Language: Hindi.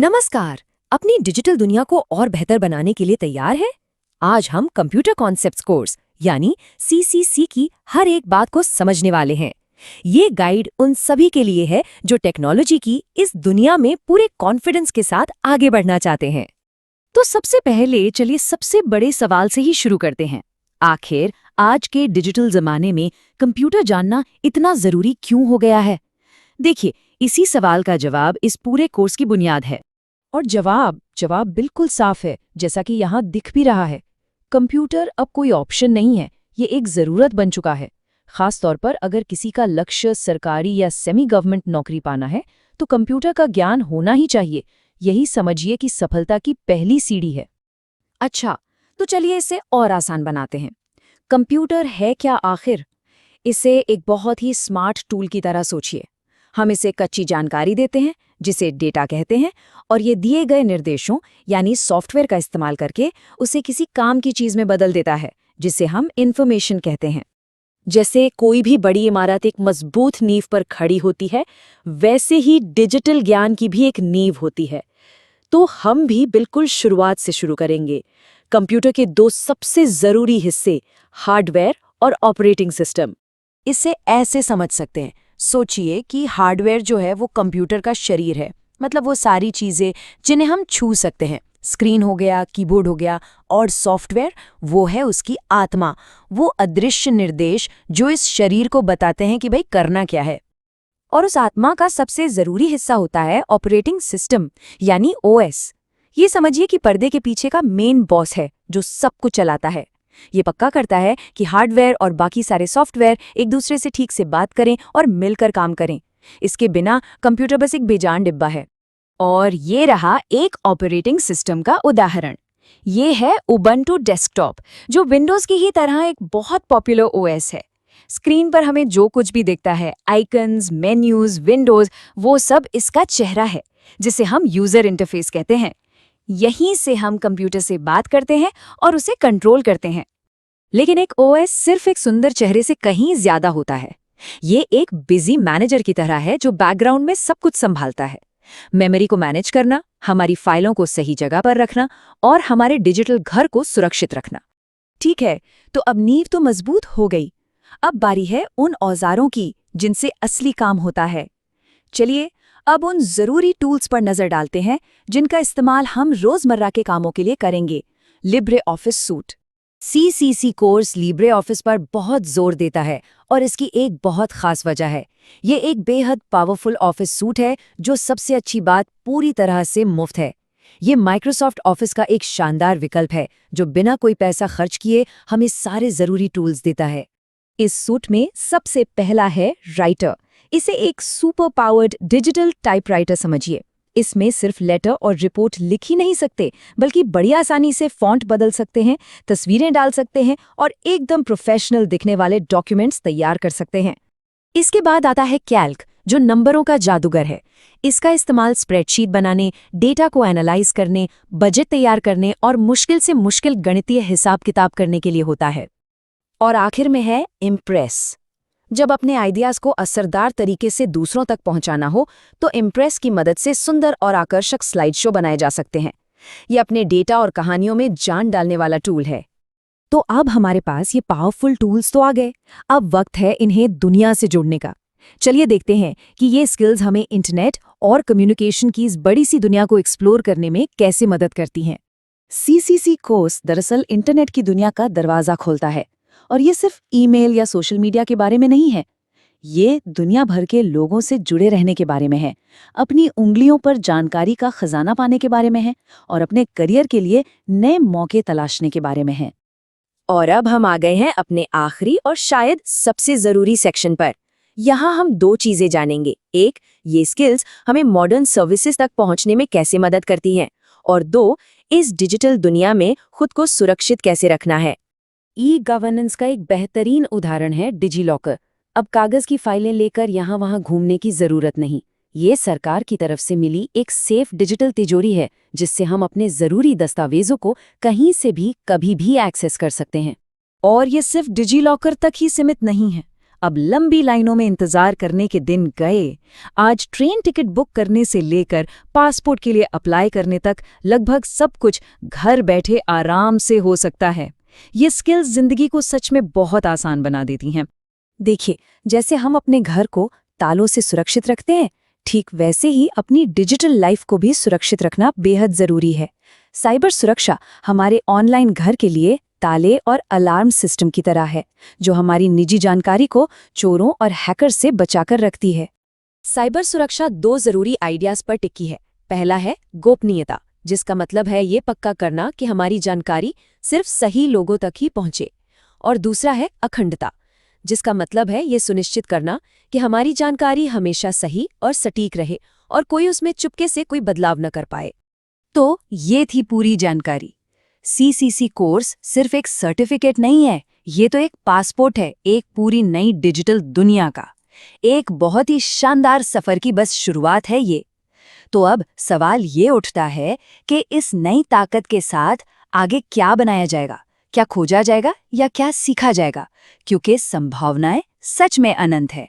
नमस्कार। अपनी डिजिटल दुनिया को और बेहतर बनाने के लिए तैयार है? आज हम कंप्यूटर कॉन्सेप्ट्स कोर्स यानी सीसीसी की हर एक बात को समझने वाले हैं। ये गाइड उन सभी के लिए है जो टेक्नोलॉजी की इस दुनिया में पूरे कॉन्फिडेंस के साथ आगे बढ़ना चाहते हैं। तो सबसे पहले चलिए सबसे बड़े सवाल से ही शुरू करते हैं। आखिर आज के डिजिटल जमाने में कंप्यूटर जानना इतना जरूरी क्यों हो गया है? देखिए, इसी सवाल का जवाब इस पूरे कोर्स की बुनियाद है। और जवाब बिल्कुल साफ है, जैसा कि यहाँ दिख भी रहा है। कंप्यूटर अब कोई ऑप्शन नहीं है, ये एक ज़रूरत बन चुका है। खास तौर पर अगर किसी का लक्ष्य सरकारी या सेमी गवर्नमेंट नौकरी पाना है, तो कंप्यूटर का ज्ञान होना ही चाहिए। यही समझिए कि सफलता की पहली सीढ़ी है। अच्छा, तो चलिए इसे और आसान बनाते हैं। कंप्यूटर है क्या आखिर? इसे एक बहुत ही स्मार्ट टूल की तरह सोचिए। हम इसे कच्ची जानकारी देते हैं, जिसे डेटा कहते हैं, और ये दिए गए निर्देशों यानी सॉफ्टवेयर का इस्तेमाल करके उसे किसी काम की चीज में बदल देता है, जिसे हम इंफॉर्मेशन कहते हैं। जैसे कोई भी बड़ी इमारत एक मजबूत नींव पर खड़ी होती है, वैसे ही डिजिटल ज्ञान की भी एक नींव होती है। तो हम भी बिल्कुल शुरुआत से शुरू करेंगे। कंप्यूटर के दो सबसे जरूरी हिस्से, हार्डवेयर और ऑपरेटिंग सिस्टम। इसे ऐसे समझ सकते हैं, सोचिए कि हार्डवेयर जो है वो कंप्यूटर का शरीर है, मतलब वो सारी चीज़ें जिन्हें हम छू सकते हैं। स्क्रीन हो गया, कीबोर्ड हो गया, और सॉफ्टवेयर वो है उसकी आत्मा, वो अदृश्य निर्देश जो इस शरीर को बताते हैं कि भाई करना क्या है। और उस आत्मा का सबसे जरूरी हिस्सा होता है ऑपरेटिंग सिस्टम यानी ओएस। ये समझिए कि पर्दे के पीछे का मेन बॉस है जो सब कुछ चलाता है। ये पक्का करता है कि हार्डवेयर और बाकी सारे सॉफ्टवेयर एक दूसरे से ठीक से बात करें और मिलकर काम करें। इसके बिना कंप्यूटर बस एक बेजान डिब्बा है। और ये रहा एक ऑपरेटिंग सिस्टम का उदाहरण। ये है उबंटू डेस्कटॉप, जो विंडोज की ही तरह एक बहुत पॉपुलर ओएस है। स्क्रीन पर हमें जो कुछ भी दिखता है, आइकन्स, मेन्यूज, विंडोज, वो सब इसका चेहरा है, जिसे हम यूजर इंटरफेस कहते हैं। यहीं से हम कंप्यूटर से बात करते हैं और उसे कंट्रोल करते हैं। लेकिन एक ओएस सिर्फ एक सुंदर चेहरे से कहीं ज्यादा होता है। ये एक बिजी मैनेजर की तरह है जो बैकग्राउंड में सब कुछ संभालता है। मेमोरी को मैनेज करना, हमारी फाइलों को सही जगह पर रखना और हमारे डिजिटल घर को सुरक्षित रखना। ठीक है, तो अब नींव तो मजबूत हो गई। अब बारी है उन औजारों की जिनसे असली काम होता है। चलिए अब उन जरूरी टूल्स पर नजर डालते हैं जिनका इस्तेमाल हम रोजमर्रा के कामों के लिए करेंगे। Libre office suit. CCC course Libre office पर बहुत जोर देता है और इसकी एक बहुत खास वजह है। ये एक बेहद पावरफुल ऑफिस सूट है जो सबसे अच्छी बात पूरी तरह से मुफ्त है। ये माइक्रोसॉफ्ट ऑफिस का एक शानदार विकल्प है जो बिना कोई पैसा खर्च किए हमें सारे जरूरी टूल्स देता है। इस सूट में सबसे पहला है राइटर। इसे एक सुपर पावर्ड डिजिटल टाइपराइटर समझिए। इसमें सिर्फ लेटर और रिपोर्ट लिख ही नहीं सकते, बल्कि बड़ी आसानी से फॉन्ट बदल सकते हैं, तस्वीरें डाल सकते हैं और एकदम प्रोफेशनल दिखने वाले डॉक्यूमेंट्स तैयार कर सकते हैं। इसके बाद आता है कैल्क, जो नंबरों का जादूगर है। इसका इस्तेमाल स्प्रेडशीट बनाने, डेटा को एनालाइज करने, बजट तैयार करने और मुश्किल से मुश्किल गणितीय हिसाब किताब करने के लिए होता है। और आखिर में है इम्प्रेस। जब अपने आइडियाज को असरदार तरीके से दूसरों तक पहुंचाना हो, तो इम्प्रेस की मदद से सुंदर और आकर्षक स्लाइड शो बनाए जा सकते हैं। ये अपने डेटा और कहानियों में जान डालने वाला टूल है। तो अब हमारे पास ये पावरफुल टूल्स तो आ गए, अब वक्त है इन्हें दुनिया से जोड़ने का। चलिए देखते हैं कि ये स्किल्स हमें इंटरनेट और कम्युनिकेशन की इस बड़ी सी दुनिया को एक्सप्लोर करने में कैसे मदद करती हैं। सीसीसी कोर्स दरअसल इंटरनेट की दुनिया का दरवाजा खोलता है। और ये सिर्फ ईमेल या सोशल मीडिया के बारे में नहीं है, ये दुनिया भर के लोगों से जुड़े रहने के बारे में है, अपनी उंगलियों पर जानकारी का खजाना पाने के बारे में है और अपने करियर के लिए नए मौके तलाशने के बारे में है। और अब हम आ गए हैं अपने आखिरी और शायद सबसे जरूरी सेक्शन पर। यहाँ हम दो चीजें जानेंगे। एक, ये स्किल्स हमें मॉडर्न सर्विसेज तक पहुंचने में कैसे मदद करती हैं, और दो, इस डिजिटल दुनिया में खुद को सुरक्षित कैसे रखना है। ई गवर्नेंस का एक बेहतरीन उदाहरण है डिजिलॉकर। अब कागज की फाइलें लेकर यहाँ वहाँ घूमने की जरूरत नहीं। ये सरकार की तरफ से मिली एक सेफ डिजिटल तिजोरी है, जिससे हम अपने जरूरी दस्तावेजों को कहीं से भी कभी भी एक्सेस कर सकते हैं। और ये सिर्फ डिजिलॉकर तक ही सीमित नहीं है। अब लंबी लाइनों में इंतजार करने के दिन गए। आज ट्रेन टिकट बुक करने से लेकर पासपोर्ट के लिए अप्लाई करने तक लगभग सब कुछ घर बैठे आराम से हो सकता है। ये स्किल्स जिंदगी को सच में बहुत आसान बना देती हैं। देखिए, जैसे हम अपने घर को तालों से सुरक्षित रखते हैं, ठीक वैसे ही अपनी डिजिटल लाइफ को भी सुरक्षित रखना बेहद जरूरी है। साइबर सुरक्षा हमारे ऑनलाइन घर के लिए ताले और अलार्म सिस्टम की तरह है, जो हमारी निजी जानकारी को चोरों और हैकर से बचाकर रखती है। साइबर सुरक्षा 2 जरूरी आइडियाज पर टिकी है। पहला है गोपनीयता, जिसका मतलब है ये पक्का करना कि हमारी जानकारी सिर्फ सही लोगों तक ही पहुंचे। और दूसरा है अखंडता, जिसका मतलब है ये सुनिश्चित करना कि हमारी जानकारी हमेशा सही और सटीक रहे और कोई उसमें चुपके से कोई बदलाव न कर पाए। तो ये थी पूरी जानकारी। CCC कोर्स सिर्फ एक सर्टिफिकेट नहीं है, ये तो एक पासपोर्ट है एक पूरी नई डिजिटल दुनिया का। एक बहुत ही शानदार सफर की बस शुरुआत है ये। तो अब सवाल ये उठता है कि इस नई ताकत के साथ आगे क्या बनाया जाएगा, क्या खोजा जाएगा या क्या सीखा जाएगा, क्योंकि संभावनाएं सच में अनंत है।